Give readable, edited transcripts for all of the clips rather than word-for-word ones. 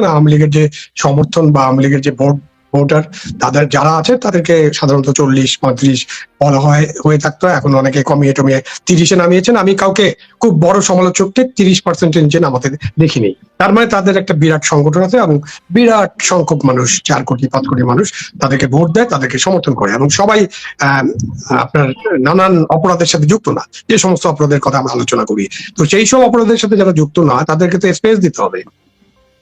আওয়ামী লীগের যে সমর্থন বা আওয়ামী লীগের যে ভোটার তাদের যারা আছে তাদেরকে সাধারণত 40-35 বলা হয়ে থাকতো। এখন অনেকে কমিয়ে টমিয়ে 30-এ নামিয়েছেন। আমি কাউকে খুব বড় সমালোচককে 30% নিচে নামাতে দেখিনি। তার মানে তাদের একটা বিরাট সংগঠন আছে এবং বিরাট সংখ্যক মানুষ, 4 কোটি 5 কোটি মানুষ তাদেরকে ভোট দেয়, তাদেরকে সমর্থন করে এবং সবাই আপনার নানান অপরাধের সাথে যুক্ত না। যে সমস্ত অপরাধের কথা আমরা আলোচনা করি, তো সেই সব অপরাধের সাথে যারা যুক্ত না তাদেরকে তো স্পেস দিতে হবে।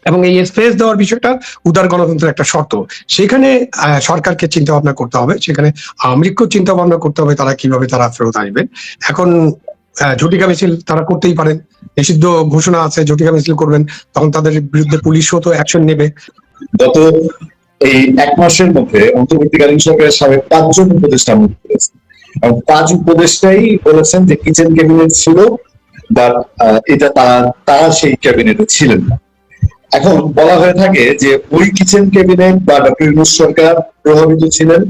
এবং এই স্পেস দেওয়ার বিষয়টা উদার গণতন্ত্রের একটা শর্ত। সেখানে সরকারকে চিন্তা ভাবনা করতে হবে, সেখানে আওয়ামী লীগকেও চিন্তা ভাবনা করতে হবে তারা কিভাবে তারা ফেরত আসবেন। এখন ঝটিকা মিছিল তারা করতেই পারেন, নিষিদ্ধ ঘোষণা আছে, ঝটিকা মিছিল করবেন, তখন তাদের বিরুদ্ধে পুলিশও তো অ্যাকশন নেবে। গত এই 1 মাসের মধ্যে অন্তর্বর্তীকালীন সরকারের সাবেক 5 জন উপদেষ্টা মুক্তি পেয়েছেন এবং 5 উপদেষ্টাই বলেছেন যে কিচেন ক্যাবিনেট ছিল, বাট এটা তারা সেই ক্যাবিনেটে ছিলেন না। এখন বলা হয়ে থাকে যে ওই কিচেন ক্যাবিনেট বা ডক্টর ইউনূস সরকার প্রভাবিত ছিলেন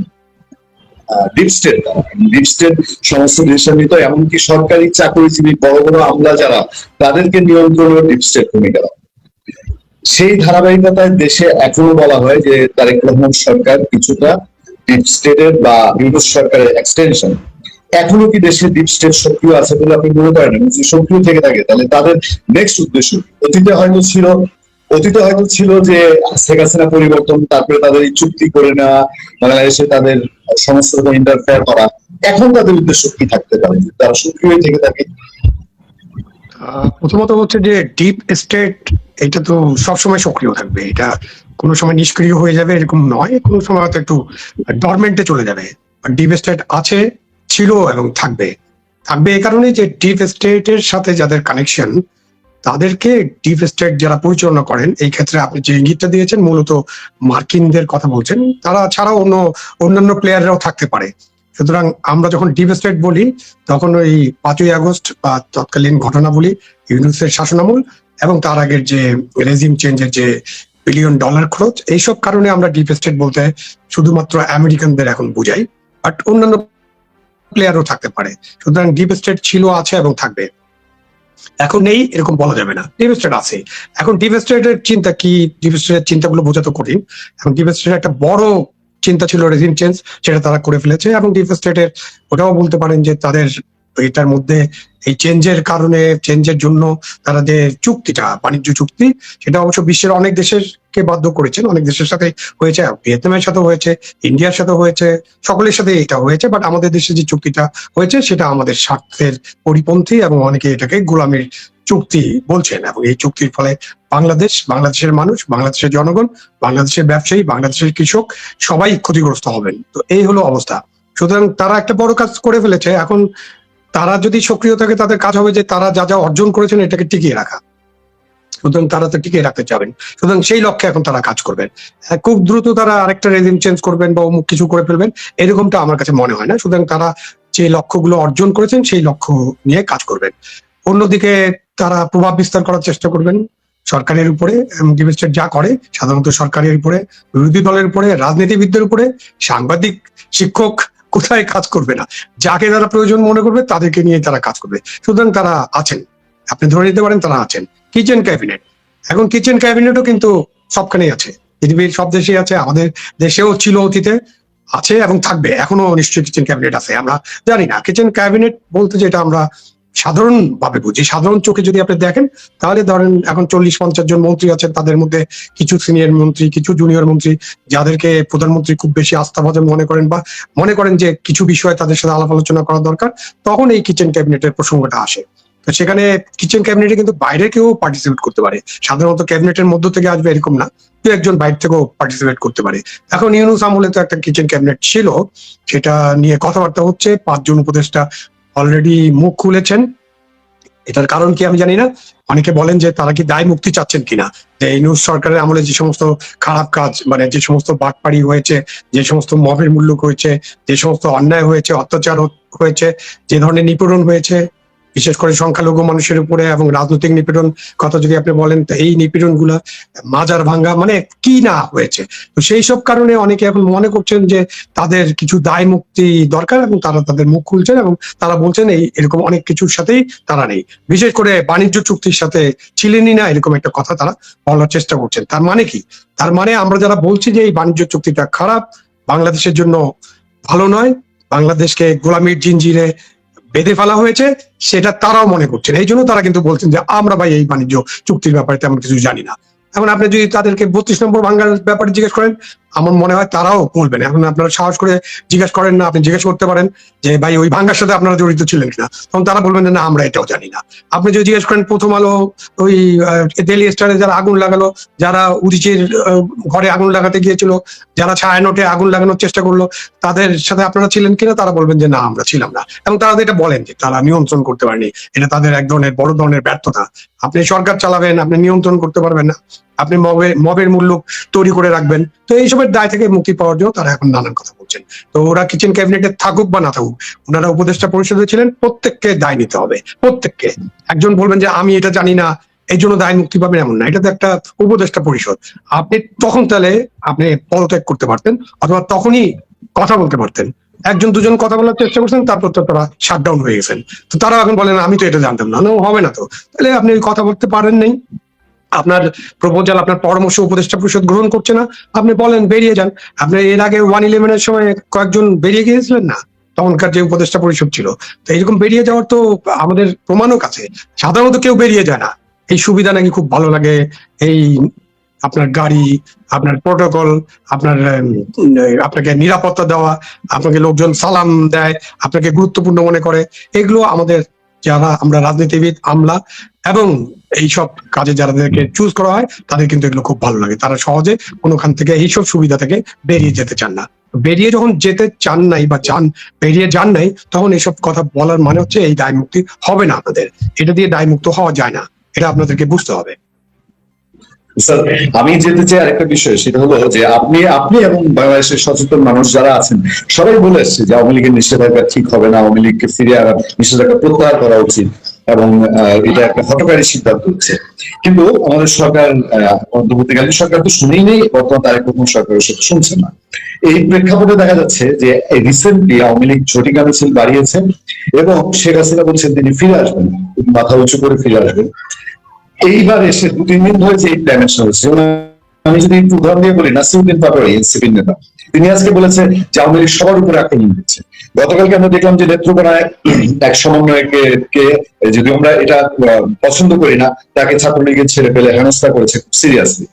ডিপ স্টেট দ্বারা। ডিপ স্টেট সমস্ত ডিসিশন নিত, এমনকি সরকারি চাকরিজীবী বড় বড় আমলা যারা তাদেরকে নিয়ন্ত্রণের ডিপ স্টেট ভূমিকা। সেই ধারাবাহিকতায় দেশে এখনো বলা হয় যে তারেক রহমান সরকার কিছুটা ডিপ স্টেটের বা ইউনূস সরকারের এক্সটেনশন। এখনো কি দেশে ডিপ স্টেট সক্রিয় আছে বলে আপনি মনে করেন? যদি সক্রিয় থেকে থাকে তাহলে তাদের নেক্সট উদ্দেশ্য অতীতে হয়তো ছিল যে শেখ হাসিনা পরিবর্তন, তারপরে তাদের এই চুক্তি করে নেওয়া, বাংলাদেশে তাদের সমস্ত রকম ইন্টারফেয়ার করা। এখন তাদের উদ্দেশ্য কি থাকতে পারে তারা সক্রিয় থেকে থাকে? প্রথমত হচ্ছে যে ডিপ স্টেট এটা তো সবসময় সক্রিয় থাকবে, এটা কোনো সময় নিষ্ক্রিয় হয়ে যাবে এরকম নয়, কোনো সময় হয়তো একটু ডরমেন্টে চলে যাবে। ডিপ স্টেট আছে, ছিল এবং থাকবে। এই কারণে যে ডিপ স্টেটের সাথে যাদের কানেকশন তাদেরকে ডিপ স্টেট যারা পরিচালনা করেন, এই ক্ষেত্রে আপনি যে ইঙ্গিতটা দিয়েছেন মূলত মার্কিনদের কথা বলছেন, তারা ছাড়াও অন্যান্য প্লেয়াররাও থাকতে পারে। সুতরাং আমরা যখন ডিপ স্টেট বলি তখন ওই 5ই আগস্ট বা তৎকালীন ঘটনাবলী, ইউনূসের শাসনামল এবং তার আগের যে রেজিম চেঞ্জের যে $1 বিলিয়ন খরচ, এইসব কারণে আমরা ডিপ স্টেট বলতে শুধুমাত্র আমেরিকানদের এখন বুঝাই, বাট অন্যান্য প্লেয়ারও থাকতে পারে। সুতরাং ডিপ স্টেট ছিল, আছে এবং থাকবে। এখন নেই এরকম বলা যাবে না, ডিপ স্টেট আছে। এখন ডিপ স্টেটের চিন্তা কি, ডিপ স্টেটের চিন্তাগুলো বোঝা তো কঠিন। এখন ডিপ স্টেটের একটা বড় চিন্তা ছিল রেজিম চেঞ্জ, সেটা তারা করে ফেলেছে। এবং ডিপ স্টেটের ওটাও বলতে পারেন যে তাদের এটার মধ্যে এই চেঞ্জের কারণে, চেঞ্জের জন্য তারা যে চুক্তিটা, বাণিজ্য চুক্তি, সেটা অবশ্য বিশ্বের অনেক দেশেরকে বাধ্য করেছেন, অনেক দেশের সাথে হয়েছে, ভিয়েতনামের সাথে হয়েছে, ইন্ডিয়ার সাথে হয়েছে, সকলের সাথে এটা হয়েছে। বাট আমাদের দেশে যে চুক্তিটা হয়েছে সেটা আমাদের স্বার্থের পরিপন্থী এবং অনেকে এটাকে গোলামির চুক্তি বলছেন। এবং এই চুক্তির ফলে বাংলাদেশের মানুষ, বাংলাদেশের জনগণ, বাংলাদেশের ব্যবসায়ী, বাংলাদেশের কৃষক সবাই ক্ষতিগ্রস্ত হবেন। তো এই হলো অবস্থা। সুতরাং তারা একটা বড় কাজ করে ফেলেছে। এখন তারা যদি সক্রিয় থাকে তাদের কাজ হবে যে তারা যা যা অর্জন করেছেন এটাকে টিকিয়ে রাখা। সুতরাং তারা তো টিকিয়ে রাখতে চাবেন, সুতরাং সেই লক্ষ্যে এখন তারা কাজ করবেন। খুব দ্রুত তারা আরেকটা রেজিম চেঞ্জ করবেন বা অমুক কিছু করে ফেলবেন এরকমটা আমার কাছে মনে হয় না। সুতরাং তারা যে লক্ষ্যগুলো অর্জন করেছেন সেই লক্ষ্য নিয়ে কাজ করবেন। অন্যদিকে তারা প্রভাব বিস্তার করার চেষ্টা করবেন সরকারের উপরে। ডিপ স্টেট যা করে সাধারণত সরকারের উপরে, বিরোধী দলের উপরে, রাজনীতিবিদদের উপরে, সাংবাদিক, শিক্ষক কোথায় কাজ করবে না, যাকে তারা প্রয়োজন মনে করবে তাদেরকে নিয়ে তারা কাজ করবে। সুতরাং তারা আছেন, আপনি ধরে নিতে পারেন তারা আছেন। কিচেন ক্যাবিনেট, এখন কিচেন ক্যাবিনেটও কিন্তু সবখানেই আছে, পৃথিবীর সব দেশেই আছে, আমাদের দেশেও ছিল অতীতে, আছে এবং থাকবে। এখনো নিশ্চয়ই কিচেন ক্যাবিনেট আছে। আমরা জানি না কিচেন ক্যাবিনেট বলতে যেটা আমরা সাধারণ ভাবে বুঝি, সাধারণ চোখে যদি আপনি দেখেন তাহলে ধরেন এখন 40-50 জন মন্ত্রী আছেন, তাদের মধ্যে কিছু সিনিয়র মন্ত্রী, কিছু জুনিয়র মন্ত্রী, যাদেরকে প্রধানমন্ত্রী খুব বেশি আস্থাভাজন মনে করেন বা মনে করেন যে কিছু বিষয় তাদের সাথে আলাপ আলোচনা করা দরকার, তখন এই কিচেন ক্যাবিনেটের প্রসঙ্গটা আসে। তো সেখানে কিচেন ক্যাবিনেটে কিন্তু বাইরে কেউ পার্টিসিপেট করতে পারে, সাধারণত ক্যাবিনেটের মধ্য থেকে আসবে এরকম না, দু একজন বাইরে থেকেও পার্টিসিপেট করতে পারে। এখন ইউনূস আমলে তো একটা কিচেন ক্যাবিনেট ছিল, সেটা নিয়ে কথাবার্তা হচ্ছে। 5 জন উপদেষ্টা অলরেডি মুখ খুলেছেন। এটার কারণ কি আমি জানি না। অনেকে বলেন যে তারা কি দায় মুক্তি চাচ্ছেন কিনা, যে ইউনূস সরকারের আমলে যে সমস্ত খারাপ কাজ, মানে যে সমস্ত বাটপাড়ি হয়েছে, যে সমস্ত মবের মূল্য হয়েছে, যে সমস্ত অন্যায় হয়েছে, অত্যাচার হয়েছে, যে ধরনের নিপীড়ন হয়েছে, বিশেষ করে সংখ্যালঘু মানুষের উপরে এবং রাজনৈতিক নিপীড়ন কথা যদি আপনি বলেন, তো এই নিপীড়ন গুলা মাজার ভাঙ্গা মানে কি না হয়েছে। তো সেই সব কারণে অনেকে এখন মনে করছেন যে তাদের কিছু দায় মুক্তি দরকার এবং তারা তাদের মুখ খুলছেন এবং তারা বলছেন এই এরকম অনেক কিছুর সাথেই তারা নেই, বিশেষ করে বাণিজ্য চুক্তির সাথে ছিলেনই না, এরকম একটা কথা তারা বলার চেষ্টা করছেন। তার মানে কি? তার মানে আমরা যারা বলছি যে এই বাণিজ্য চুক্তিটা খারাপ, বাংলাদেশের জন্য ভালো নয়, বাংলাদেশকে গোলামির জিঞ্জিরে বেঁধে ফেলা হয়েছে, সেটা তারাও মনে করছেন। এই জন্য তারা কিন্তু বলছেন যে আমরা ভাই এই বাণিজ্য চুক্তির ব্যাপারে তেমন কিছু জানি না। এখন আপনি যদি তাদেরকে 32 নম্বর ভাঙ্গার ব্যাপারে জিজ্ঞেস করেন, আমার মনে হয় তারাও বলবেন। এখন আপনারা সাহস করে জিজ্ঞেস করেন না, আপনি জিজ্ঞেস করতে পারেন যে ভাই ওই ভাঙ্গার সাথে আপনারা জড়িত ছিলেন কিনা, তখন তারা বলবেন যে না আমরা এটাও জানি না। আপনি যদি জিজ্ঞেস করেন প্রথম আলো ওই ডেইলি স্টারে যারা আগুন লাগালো, যারা উদিচির ঘরে আগুন লাগাতে গিয়েছিল, যারা ছায়ানোটে আগুন লাগানোর চেষ্টা করলো, তাদের সাথে আপনারা ছিলেন কিনা, তারা বলবেন যে না আমরা ছিলাম না। এবং তারা এটা বলেন যে তারা নিয়ন্ত্রণ করতে পারেনি, এটা তাদের এক ধরনের বড় ধরনের ব্যর্থতা। আপনি সরকার চালাবেন, আপনি নিয়ন্ত্রণ করতে পারবেন না, আপনি মবের মূল্য তৈরি করে রাখবেন। তো এইসবের দায় থেকে মুক্তি পাওয়ার জন্য তারা এখন নানান কথা বলছেন। তো ওরা কিচেন ক্যাবিনেটে থাকুক বা না থাকুক, ওনারা উপদেষ্টা পরিষদে ছিলেন, প্রত্যেককে দায় নিতে হবে, প্রত্যেককে। একজন বলবেন যে আমি এটা জানি না এই জন্য দায় মুক্তি পাবেন এমন না, এটা তো একটা উপদেষ্টা পরিষদ। আপনি তখন তাহলে আপনি পদত্যাগ করতে পারতেন, অথবা তখনই কথা বলতে পারতেন। একজন দুজন কথা বলার চেষ্টা করছেন, তারপর তো তারা শাটডাউন হয়ে গেছেন। তো তারা এখন বলেন আমি তো এটা জানতাম না, হবে না। তো তাহলে আপনি কথা বলতে পারেন নাই, আপনার প্রপোজাল আপনার পরামর্শ উপদেষ্টা পরিষদ গ্রহণ করছে না, আপনি বলেন বেরিয়ে যান। আপনি এর আগে 111-এর সময় কয়েকজন বেরিয়ে গিয়েছিলেন না, তখনকার যে উপদেষ্টা পরিষদ ছিল। তো এইরকম বেরিয়ে যাওয়ার তো আমাদের প্রমাণও কাছে। সাধারণত কেউ বেরিয়ে যায় না, এই সুবিধা নাকি খুব ভালো লাগে, এই আপনার গাড়ি, আপনার প্রোটোকল, আপনার আপনাকে নিরাপত্তা দেওয়া, আপনাকে লোকজন সালাম দেয়, আপনাকে গুরুত্বপূর্ণ মনে করে, এগুলো আমাদের যারা আমরা রাজনীতিবিদ, আমলা এবং এইসব কাজে যাদেরকে চুজ করা হয় তাদের কিন্তু এগুলো খুব ভালো লাগে। তারা সহজে কোনোখান থেকে এইসব সুবিধা থেকে বেরিয়ে যেতে চান না। বেরিয়ে যখন যেতে চান নাই বা বেরিয়ে যান নাই, তখন এইসব কথা বলার মানে হচ্ছে এই দায় মুক্তি হবে না আপনাদের, এটা দিয়ে দায় মুক্ত হওয়া যায় না, এটা আপনাদেরকে বুঝতে হবে। স্যার, আমি যেতে চাই আরেকটা বিষয়, সেটা হলো যে আপনি এবং বাংলাদেশের সচেতন মানুষ যারা আছেন সবাই বলে এসছে যে আওয়ামী লীগের নিষেধাজ্ঞা ঠিক হবে না, আওয়ামী লীগকে ফিরে নিষেধাজ্ঞা প্রত্যাহার করা উচিত, এবং এটা একটা হঠকারী সিদ্ধান্ত হচ্ছে। কিন্তু আমাদের সরকার, অন্তর্বর্তীকালীন সরকার তো শুনেই নেই, বর্তমান তারেক রহমান সরকারের সাথে শুনছে না। এই প্রেক্ষাপটে দেখা যাচ্ছে যে রিসেন্টলি আওয়ামী লীগ ঝটিকা মিছিল বাড়িয়েছেন এবং শেখ হাসিনা বলছেন তিনি ফিরে আসবেন, মাথা উঁচু করে ফিরে আসবেন। এইবার এসে 2-3 দিন ধরে যে ডাইমেনশন হচ্ছে, আমি যদি একটু উদাহরণ দিয়ে বলি, নাসিরউদ্দিন পাটোয়ারি এনসিপির নেতা, তিনি আজকে বলেছেন যে আওয়ামী লীগ সবার উপরে আক্রমণ দিচ্ছে। গতকালকে আমরা দেখলাম যে নেত্রকোনায় এক সমন্বয়কে, যদি আমরা এটা পছন্দ করি না, তাকে ছাত্রলীগের ছেড়ে পেলে হেনস্থা করেছে খুব সিরিয়াসলি।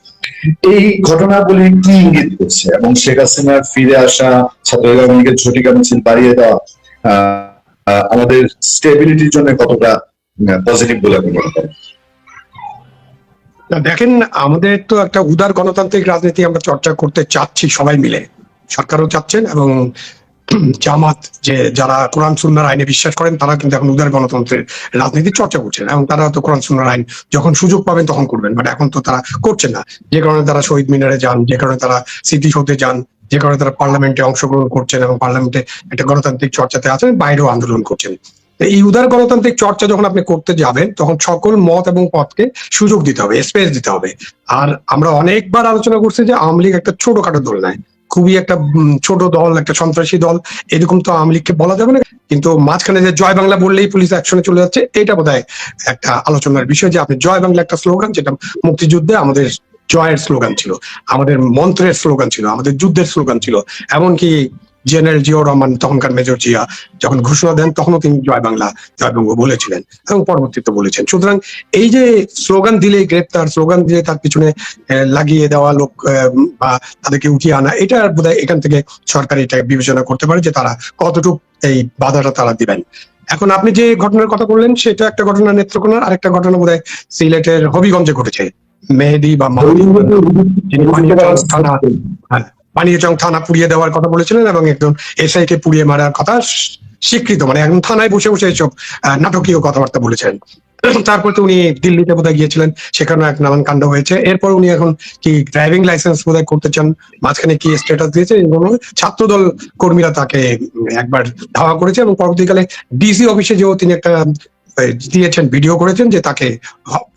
এই ঘটনাগুলি কি ইঙ্গিত করছে, এবং শেখ হাসিনার ফিরে আসা, ছাত্রলীগ আওয়ামী লীগের ঝটিকা মিছিল বাড়িয়ে দেওয়া আমাদের স্টেবিলিটির জন্য কতটা পজিটিভ বলে আপনি মনে করেন? দেখেন, আমাদের তো একটা উদার গণতান্ত্রিক রাজনীতি আমরা চর্চা করতে চাচ্ছি সবাই মিলে, সরকারও চাচ্ছেন এবং জামাত যে যারা কোরআন সুন্নাহর আইনে বিশ্বাস করেন তারা কিন্তু এখন উদার গণতন্ত্রের রাজনীতি চর্চা করছেন, এবং তারা তো কোরআন সুন্নাহর আইন যখন সুযোগ পাবেন তখন করবেন, বাট এখন তো তারা করছেন না। যে কারণে তারা শহীদ মিনারে যান, যে কারণে তারা স্মৃতিসৌধে যান, যে কারণে তারা পার্লামেন্টে অংশগ্রহণ করছেন এবং পার্লামেন্টে একটা গণতান্ত্রিক চর্চাতে আছেন, বাইরেও আন্দোলন করছেন। এই উদার গণতান্ত্রিক চর্চা যখন আপনি করতে যাবেন, তখন সকল মত এবং পথকে সুযোগ দিতে হবে, স্পেস দিতে হবে। আর আমরা অনেকবার আলোচনা করছি যে আওয়ামী লীগ একটা ছোটখাটো দল নয়, খুবই একটা ছোট দল, একটা সন্ত্রাসী দল, এরকম তো আওয়ামী লীগকে বলা যাবে না। কিন্তু মাঝখানে যে জয় বাংলা বললেই পুলিশ অ্যাকশনে চলে যাচ্ছে, এটা বোধহয় একটা আলোচনার বিষয়। যে আপনি জয় বাংলা একটা স্লোগান, যেটা মুক্তিযুদ্ধে আমাদের জয়ের স্লোগান ছিল, আমাদের মন্ত্রের স্লোগান ছিল, আমাদের যুদ্ধের স্লোগান ছিল। এমনকি জেনারেল জিয়াউর রহমান, তখনকার মেজর জিয়া, যখন ঘোষণা দেন তখনও তিনি জয় বাংলা জয়বঙ্গ বলেছিলেন এবং পরবর্তীতে বলেছেন। সুতরাং এই যে স্লোগান দিলে গ্রেপ্তার, স্লোগান দিলে তার পিছনে লাগিয়ে দেওয়া লোক বা তাদেরকে উঠিয়ে আনা, এটা বোধহয় এখান থেকে সরকার এটা বিবেচনা করতে পারে যে তারা কতটুকু এই বাধাটা তারা দিবেন। এখন আপনি যে ঘটনার কথা বললেন সেটা একটা ঘটনা নেত্রকোনার, আরেকটা ঘটনা বোধহয় সিলেটের হবিগঞ্জে ঘটেছে। মেহেদি বা পানিয়াচং থানা পুড়িয়ে দেওয়ার কথা বলেছিলেন এবং একজন এসআই কে পুড়িয়ে মারার কথা স্বীকৃত, মানে একদম থানায় বসে বসে এইসব নাটকীয় কথাবার্তা বলেছেন। তারপর তো উনি দিল্লিতে বোধহয় গিয়েছিলেন, সেখানে এক নানান কাণ্ড হয়েছে। এরপর উনি এখন কি ড্রাইভিং লাইসেন্স বোধহয় করতে চান, মাঝখানে কি স্ট্যাটাস দিয়েছে, ছাত্রদল কর্মীরা তাকে একবার ধাওয়া করেছে এবং পরবর্তীকালে ডিসি অফিসে যেও তিনি একটা দিয়েছেন, ভিডিও করেছেন যে তাকে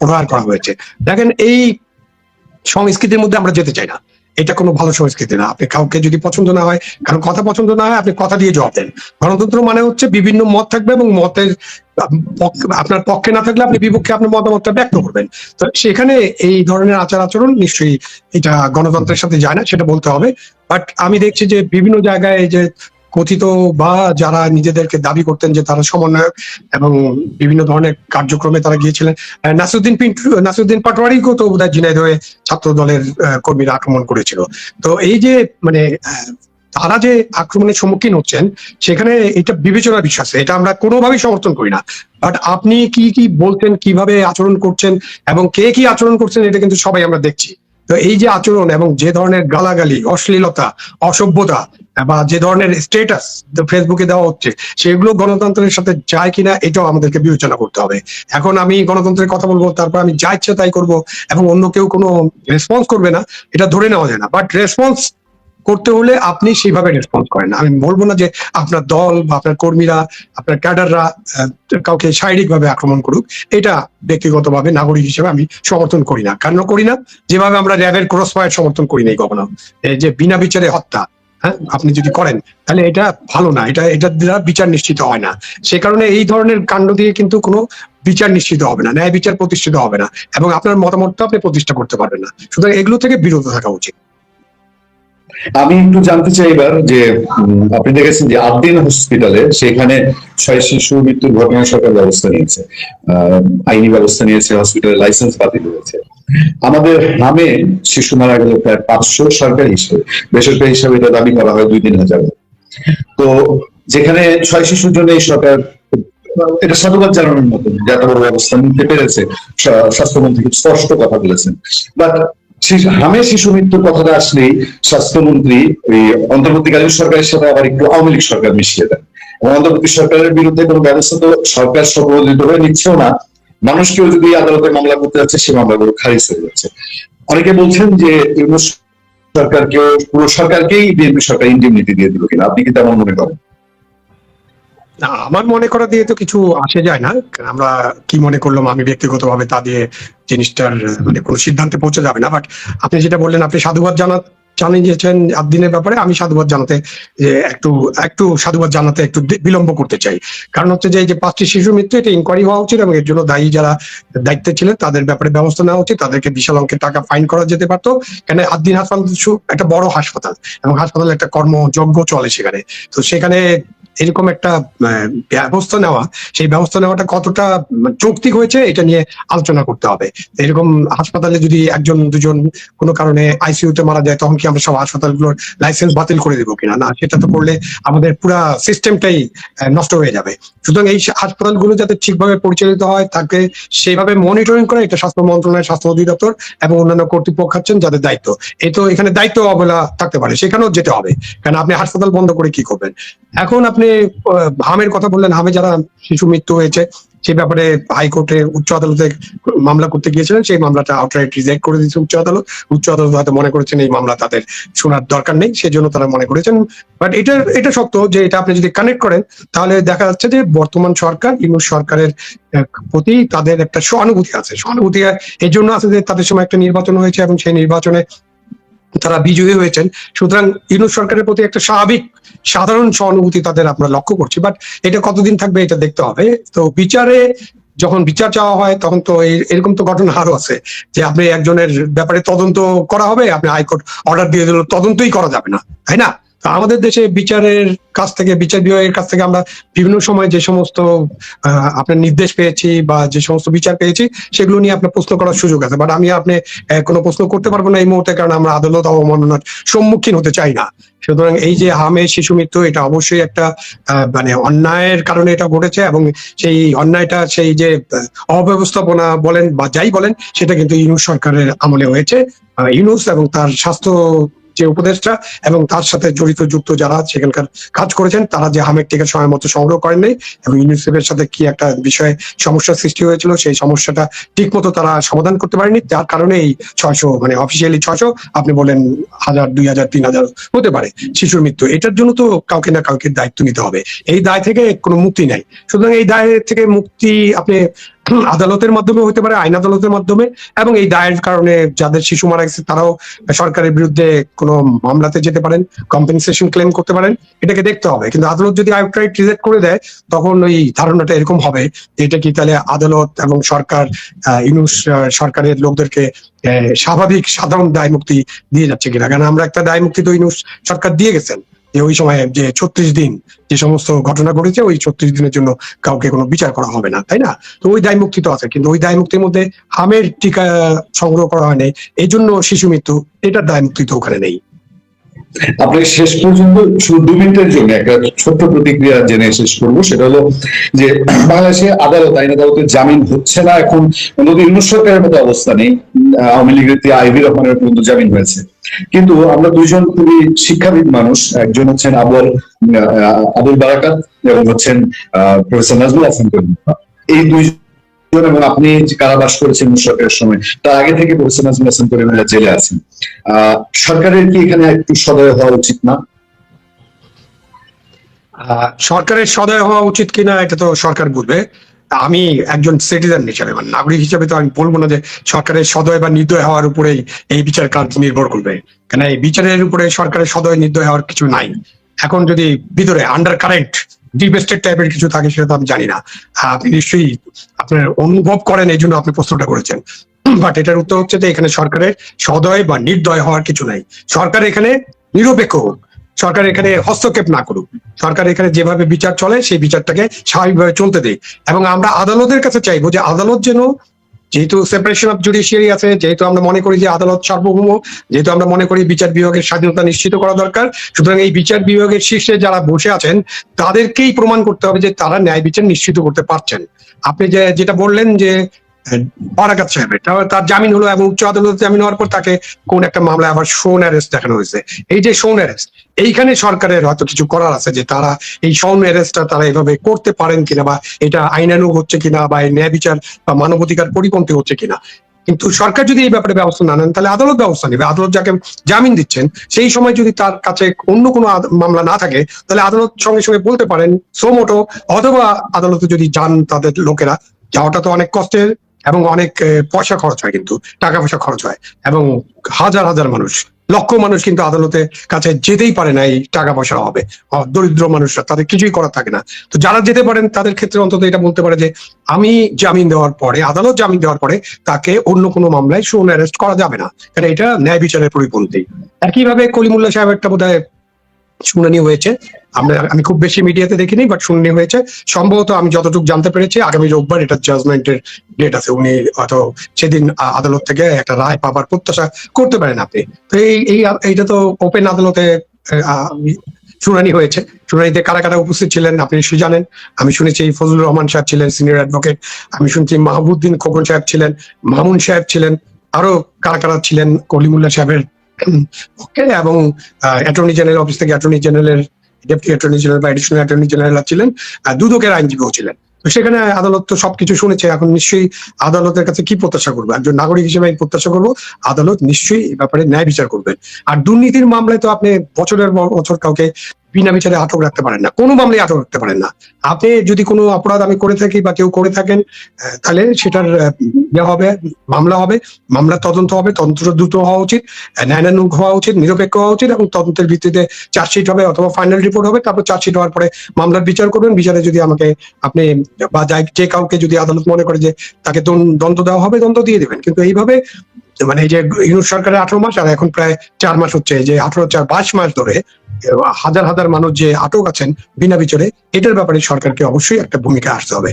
প্রহার করা হয়েছে। দেখেন, এই সংস্কৃতির মধ্যে আমরা যেতে চাই না। এটা কোনো ভালো সংস্কৃতি না। আপনি কাউকে যদি পছন্দ না হয়, কারণ কথা পছন্দ না হয়, আপনি কথা দিয়ে জবাব দেন। গণতন্ত্র মানে হচ্ছে বিভিন্ন মত থাকবে এবং মতের আপনার পক্ষে না থাকলে আপনি বিপক্ষে আপনার মতামতটা ব্যক্ত করবেন। তো সেখানে এই ধরনের আচার আচরণ নিশ্চয়ই এটা গণতন্ত্রের সাথে যায় না, সেটা বলতে হবে। বাট আমি দেখছি যে বিভিন্ন জায়গায় যে কথিত বা যারা নিজেদেরকে দাবি করতেন যে তারা সমন্বয়ক এবং বিভিন্ন ধরনের কার্যক্রমে তারা গিয়েছিলেন, নাসিরুদ্দিন পাটোয়ারিকেও তো বোধহয় ঝিনাইদহে ছাত্র দলের কর্মীরা আক্রমণ করেছিল। তো এই যে মানে তারা যে আক্রমণের সম্মুখীন হচ্ছেন, সেখানে এটা বিবেচনার বিষয় আছে, এটা আমরা কোনোভাবেই সমর্থন করি না। বাট আপনি কি কি বলছেন, কিভাবে আচরণ করছেন এবং কে কি আচরণ করছেন, এটা কিন্তু সবাই আমরা দেখছি। তো এই যে আচরণ এবং যে ধরনের গালাগালি, অশ্লীলতা, অসভ্যতা বা যে ধরনের স্ট্যাটাস ফেসবুকে দেওয়া হচ্ছে, সেগুলো গণতন্ত্রের সাথে যায় কিনা এটাও আমাদেরকে বিবেচনা করতে হবে। এখন আমি গণতন্ত্রের কথা বলবো, তারপর আমি যা ইচ্ছা তাই করবো এবং অন্য কেউ কোনো রেসপন্স করবে না, এটা ধরে নেওয়া যায় না। বাট রেসপন্স করতে হলে আপনি সেইভাবে রেসপন্স করেন। আমি বলবো না যে আপনার দল বা আপনার কর্মীরা, আপনার ক্যাডাররা কাউকে শারীরিকভাবে আক্রমণ করুক, এটা ব্যক্তিগতভাবে নাগরিক হিসেবে আমি সমর্থন করি না। কেন করি না? যেভাবে আমরা র্যাবের ক্রস ফায়ার সমর্থন করি নাই কখনো, এই যে বিনা বিচারে হত্যা, হ্যাঁ, আপনি যদি করেন তাহলে এটা ভালো না, এটা দ্বারা বিচার নিশ্চিত হয় না। সে কারণে এই ধরনের কাণ্ড দিয়ে কিন্তু কোনো বিচার নিশ্চিত হবে না, ন্যায় বিচার প্রতিষ্ঠিত হবে না এবং আপনার মতামতটা আপনি প্রতিষ্ঠা করতে পারবেন না। সুতরাং এগুলো থেকে বিরত থাকা উচিত। আমি একটু জানতে চাই এবার যে আপনি দেখেছেন যে আদ্দিন হসপিটালে সেখানে 6 শিশু মৃত্যুর ঘটনায় সরকার ব্যবস্থা নিয়েছে, আইনি ব্যবস্থা নিয়েছে, হসপিটালের লাইসেন্স বাতিল হয়েছে। আমাদের নামে শিশু মারা গেল প্রায় 500, সরকারি হিসেবে, বেসরকারি হিসাবে এটা দাবি করা হয় 2-3 হাজার। তো যেখানে 6 শিশুর জন্য এই সরকার, এটা সাধুবাদ জানানোর মতন যে এত বড় ব্যবস্থা নিতে পেরেছে, স্বাস্থ্যমন্ত্রী খুব স্পষ্ট কথা বলেছেন। বাট হামে শিশু মৃত্যুর কথাটা আসলেই স্বাস্থ্যমন্ত্রী ওই অন্তর্বর্তীকালীন সরকারের সাথে আবার একটু আওয়ামী লীগ সরকার মিশিয়ে দেন এবং অন্তর্বর্তী সরকারের বিরুদ্ধে কোনো ব্যবস্থা তো সরকার সর্বদলীয় হয়ে নিচ্ছেও না। মানুষ কেউ যদি আদালতে মামলা করতে যাচ্ছে, সে মামলাগুলো খারিজ হয়ে যাচ্ছে। অনেকে বলছেন যে ইউনূস সরকারকে, পুরো সরকারকেই বিএনপি সরকার ইন্ডিমনিটি দিয়ে দিল কিনা, আপনি কি তেমন মনে করেন? না, আমার মনে করা দিয়ে তো কিছু আসে যায় না। আমরা কি মনে করলাম আমি ব্যক্তিগতভাবে তা দিয়ে জিনিসটার মানে কোনো সিদ্ধান্তে পৌঁছে যাবে না। বাট আপনি যেটা বললেন, আপনি সাধুবাদ জানিয়েছেন আদ্দিনের ব্যাপারে, আমি সাধুবাদ জানাতে একটু সাধুবাদ জানাতে একটু বিলম্ব করতে চাই। কারণ হচ্ছে যে এই যে 5টি শিশু মৃত্যু, এটা ইনকোয়ারি হওয়া উচিত এবং এর জন্য দায়ী যারা দায়িত্বে ছিলেন তাদের ব্যাপারে ব্যবস্থা নেওয়া উচিত। তাদেরকে বিশাল অঙ্কের টাকা ফাইন করা যেতে পারতো। কেন, আদ্দিন হাসপাতাল একটা বড় হাসপাতাল এবং হাসপাতালে একটা কর্মযজ্ঞ চলে সেখানে। তো সেখানে এরকম একটা ব্যবস্থা নেওয়া, সেই ব্যবস্থা নেওয়াটা কতটা যৌক্তিক হয়েছে এটা নিয়ে আলোচনা করতে হবে। এরকম হাসপাতালে যদি 1-2 জন কোনো কারণে আইসিইউতে মারা যায়, তখন কি আমরা সব হাসপাতালগুলোর লাইসেন্স বাতিল করে দেবো কিনা? না, সেটা তো করলে আমাদের পুরা সিস্টেমটাই নষ্ট হয়ে যাবে। সুতরাং এই হাসপাতালগুলো যাতে ঠিকভাবে পরিচালিত হয়, তাকে সেইভাবে মনিটরিং করে, এটা স্বাস্থ্য মন্ত্রণালয়, স্বাস্থ্য অধিদপ্তর এবং অন্যান্য কর্তৃপক্ষ আছেন যাদের দায়িত্ব। এই তো এখানে দায়িত্ব অবহেলা থাকতে পারে, সেখানেও যেতে হবে। কারণ আপনি হাসপাতাল বন্ধ করে কি করবেন? এখন আপনি হামের কথা বললেন, হামে যারা শিশু মৃত্যু হয়েছে সেই ব্যাপারে হাইকোর্টে, উচ্চ আদালতে মামলা করতে গিয়েছিলেন, সেই মামলাটা আউটরাইট রিজেক্ট করে দিয়েছে উচ্চ আদালত। উচ্চ আদালত হয়তো মনে করেছেন এই মামলা তাদের শোনার দরকার নেই, সেজন্য তারা মনে করেছেন। বাট এটা সত্য যে এটা আপনি যদি কানেক্ট করেন, তাহলে দেখা যাচ্ছে যে বর্তমান সরকার, ইউনূস সরকারের প্রতি তাদের একটা সহানুভূতি আছে। সহানুভূতি এই জন্য আছে যে তাদের সময় একটা নির্বাচন হয়েছে এবং সেই নির্বাচনে তারা বিজয়ী হয়েছেন। সুতরাং ইউনূস সরকারের প্রতি একটা স্বাভাবিক সাধারণ সহানুভূতি তাদের আমরা লক্ষ্য করছি। বাট এটা কতদিন থাকবে এটা দেখতে হবে। তো বিচারে যখন বিচার চাওয়া হয়, তখন তো এরকম তো ঘটনা আরো আছে যে আপনি একজনের ব্যাপারে তদন্ত করা হবে, আপনি হাইকোর্ট অর্ডার দিয়ে দিল, তদন্তই করা যাবে না, তাই না? আমাদের দেশে বিচারের কাছ থেকে, বিচার বিভাগের কাছ থেকে আমরা বিভিন্ন সময় যে সমস্ত আপনার নির্দেশ পেয়েছি বা যে সমস্ত বিচার পেয়েছি, সেগুলো নিয়ে আপনার প্রশ্ন করার সুযোগ আছে। বাট আমি আপনি কোনো প্রশ্ন করতে পারবো না এই মুহূর্তে, কারণ আমরা আদালত অবমাননার সম্মুখীন হতে চাই না। সুতরাং এই যে হামে শিশু মৃত্যু, এটা অবশ্যই একটা মানে অন্যায়ের কারণে এটা ঘটেছে এবং সেই অন্যায়টা, সেই যে অব্যবস্থাপনা বলেন বা যাই বলেন, সেটা কিন্তু ইউনূস সরকারের আমলে হয়েছে। ইউনূস এবং তার স্বাস্থ্য যে উপদেষ্টা এবং তার সাথে যুক্ত যারা সেখানকার কাজ করেছেন, তারা যে হামের টিকা সময় মতো সংগ্রহ করেন নাই এবং ইউনিসেফের সাথে কি একটা বিষয়ে সমস্যার সৃষ্টি হয়েছিল, সেই সমস্যাটা ঠিক মতো তারা সমাধান করতে পারেনি, যার কারণে এই 600 মানে অফিসিয়ালি 600, আপনি বলেন 1000, 2000, 3000 হতে পারে শিশুর মৃত্যু। এটার জন্য তো কাউকে না কাউকে দায়িত্ব নিতে হবে। এই দায় থেকে কোনো মুক্তি নাই। সুতরাং এই দায় থেকে মুক্তি আপনি আদালতের মাধ্যমে হতে পারে, আইন আদালতের মাধ্যমে, এবং এই দায়ের কারণে যাদের শিশু মারা গেছে তারাও সরকারের বিরুদ্ধে কোনো মামলাতে যেতে পারেন, কম্পেনসেশন ক্লেম করতে পারেন। এটাকে দেখতে হবে। কিন্তু আদালত যদি আউটরাইট রিজেক্ট করে দেয়, তখন ওই ধারণাটা এরকম হবে যে এটা কি তাহলে আদালত এবং সরকার ইউনূস সরকারের লোকদেরকে স্বাভাবিক সাধারণ দায় মুক্তি দিয়ে যাচ্ছে কিনা। কারণ আমরা একটা দায় মুক্তি তো ইউনূস সরকার দিয়ে গেছেন যে ওই সময় যে 36 দিন যে সমস্ত ঘটনা ঘটেছে, ওই 36 দিনের জন্য কাউকে কোনো বিচার করা হবে না, তাই না? তো ওই দায় মুক্তি তো আছে, কিন্তু ওই দায় মুক্তির মধ্যে হামের টিকা সংগ্রহ করা হয়নি, এই জন্য শিশু মৃত্যু, এটার দায় মুক্তি তো ওখানে নেই। আপনাকে শেষ পর্যন্ত শুধু 2 মিনিটের জন্য একটা ছোট্ট প্রতিক্রিয়া জেনে শেষ করবো। সেটা হলো যে বাংলাদেশে আইন আদালতে জামিন হচ্ছে না এখন, নদী ইউনূস সরকারের মতো অবস্থা নেই। আওয়ামী লীগের আইভি রহমানের পর্যন্ত জামিন হয়েছে, কিন্তু আমরা দুইজন খুবই শিক্ষাবিদ মানুষ, একজন হচ্ছেন আবুল বারাকাত এবং হচ্ছেন প্রফেসর নাজমুল হাসান করিম। এই দুইজন এবং আপনি কারাবাস করেছেন সরকারের সময়, তার আগে থেকে প্রফেসর নাজমুল হাসান করিম জেলে আছেন। সরকারের কি এখানে একটু সদয় হওয়া উচিত না? সরকারের সদয় হওয়া উচিত কিনা এটা তো সরকার বুঝবে। আমি একজন সিটিজেন হিসাবে, মানে নাগরিক হিসেবে তো আমি বলবো না যে সরকারের সদয় বা নির্দয় হওয়ার উপরেই এই বিচার কার্য নির্ভর করবে, কেন এই বিচারের উপরে সরকারের সদয় নির্দয় হওয়ার কিছু নাই। এখন যদি ভিতরে আন্ডার কারেন্ট ডিভেস্টেড টাইপের কিছু থাকে, সেটা তো আমি জানি না। আপনি নিশ্চয়ই আপনার অনুভব করেন, এই জন্য আপনি প্রশ্নটা করেছেন। বাট এটার উত্তর হচ্ছে যে এখানে সরকারের সদয় বা নির্দয় হওয়ার কিছু নাই। সরকার এখানে নিরপেক্ষ হোক, সরকার এখানে হস্তক্ষেপ না করুক, সরকার এখানে যেভাবে বিচার চলে সেই বিচারটাকে স্বাভাবিকভাবে চলতে দেয়। এবং আমরা আদালতের কাছে চাইবো যে আদালত যেন, যেহেতু সেপারেশন অফ জুডিশিয়ারি আছে, যেহেতু আমরা মনে করি যে আদালত সার্বভৌম, যেহেতু আমরা মনে করি বিচার বিভাগের স্বাধীনতা নিশ্চিত করা দরকার, সুতরাং এই বিচার বিভাগের শীর্ষে যারা বসে আছেন তাদেরকেই প্রমাণ করতে হবে যে তারা ন্যায় বিচার নিশ্চিত করতে পারছেন। আপনি যেটা বললেন যে বারাকাত সাহেবের তার জামিন হলো এবং উচ্চ আদালতে জামিন হওয়ার পর তাকে কোন একটা মামলায় আবার শোন অ্যারেস্ট দেখানো হয়েছে। এই যে শোন অ্যারেস্ট, এইখানে সরকারের হয়তো কিছু করার আছে যে তারা এই শোন অ্যারেস্টটা তারা এভাবে করতে পারেন কিনা, বা এটা আইনানুগ হচ্ছে কিনা, বা ন্যায় বিচার বা মানবাধিকার পরিপন্থী হচ্ছে কিনা। কিন্তু সরকার যদি এই ব্যাপারে ব্যবস্থা না নেন, তাহলে আদালত ব্যবস্থা নেবে। আদালত যাকে জামিন দিচ্ছেন সেই সময় যদি তার কাছে অন্য কোনো মামলা না থাকে, তাহলে আদালত সঙ্গে সঙ্গে বলতে পারেন সোমোটো, অথবা আদালতে যদি যান তাদের লোকেরা, যাওয়াটা তো অনেক কষ্টের এবং অনেক পয়সা খরচ হয়, কিন্তু টাকা পয়সা খরচ হয়, এবং হাজার হাজার মানুষ, লক্ষ মানুষ কিন্তু আদালতের কাছে যেতেই পারে না এই টাকা পয়সা হবে। দরিদ্র মানুষরা, তাদের কিছুই করার থাকে না। তো যারা যেতে পারেন তাদের ক্ষেত্রে অন্তত এটা বলতে পারে যে আমি জামিন দেওয়ার পরে, আদালত জামিন দেওয়ার পরে তাকে অন্য কোনো মামলায় শোন অ্যারেস্ট করা যাবে না, কারণ এটা ন্যায় বিচারের পরিপন্থী। একইভাবে কলিমুল্লাহ সাহেব একটা বোধহয় শুনানি হয়েছে, আমি খুব বেশি মিডিয়াতে দেখিনি, বাট শুনানি হয়েছে সম্ভবত, আমি যতটুকু জানতে পেরেছি আগামী রোববার এটা জাজমেন্টের ডেট আছে। উনি হয়তো সেদিন আদালত থেকে একটা রায় পাবার প্রত্যাশা করতে পারেন আপনি। তো এইটা তো ওপেন আদালতে শুনানি হয়েছে। শুনানিতে কারা কারা উপস্থিত ছিলেন আপনি নিশ্চয়ই জানেন। আমি শুনেছি ফজলুর রহমান সাহেব ছিলেন, সিনিয়র অ্যাডভোকেট। আমি শুনছি মাহবুদ্দিন খোকন সাহেব ছিলেন, মামুন সাহেব ছিলেন, আরো কারা কারা ছিলেন কলিমুল্লাহ সাহেবের পক্ষে, এবং অ্যাটর্নি জেনারেল অফিস থেকে অ্যাটর্নি জেনারেলের ডেপুটি অ্যাটর্নি জেনারেল বা এডিশনাল অ্যাটর্নি জেনারেল ছিলেন, দুদকের আইনজীবীও ছিলেন। তো সেখানে আদালত তো সবকিছু শুনেছে। এখন নিশ্চয়ই আদালতের কাছে কি প্রত্যাশা করবো, একজন নাগরিক হিসেবে আমি প্রত্যাশা করবো আদালত নিশ্চয়ই এই ব্যাপারে ন্যায় বিচার করবেন। আর দুর্নীতির মামলায় তো আপনি বছরের বছর কাউকে বিনা বিচারে আটক রাখতে পারেন না, কোনো মামলায় আটক রাখতে পারেন না। আপনি যদি কোনো অপরাধ আমি করে থাকি বা কেউ করে থাকেন, তাহলে সেটার হবে, মামলা হবে, মামলার তদন্ত হবে, তদন্ত দ্রুত হওয়া উচিত, ন্যায়ানুগ হওয়া উচিত, নিরপেক্ষ হওয়া উচিত, এবং তদন্তের ভিত্তিতে চার্জশিট হবে অথবা ফাইনাল রিপোর্ট হবে। তারপর চার্জশিট হওয়ার পরে মামলার বিচার করবেন। বিচারে যদি আমাকে আপনি বা যে কাউকে যদি আদালত মনে করে যে তাকে দণ্ড দেওয়া হবে, দণ্ড দিয়ে দেবেন। কিন্তু এইভাবে মানে এই যে ইউনূস সরকারের 18 মাস আর এখন প্রায় 4 মাস হচ্ছে, যে 22 মাস ধরে হাজার হাজার মানুষ যে আটক আছেন বিনা বিচারে, এটার ব্যাপারে সরকারকে অবশ্যই একটা ভূমিকা আসতে হবে।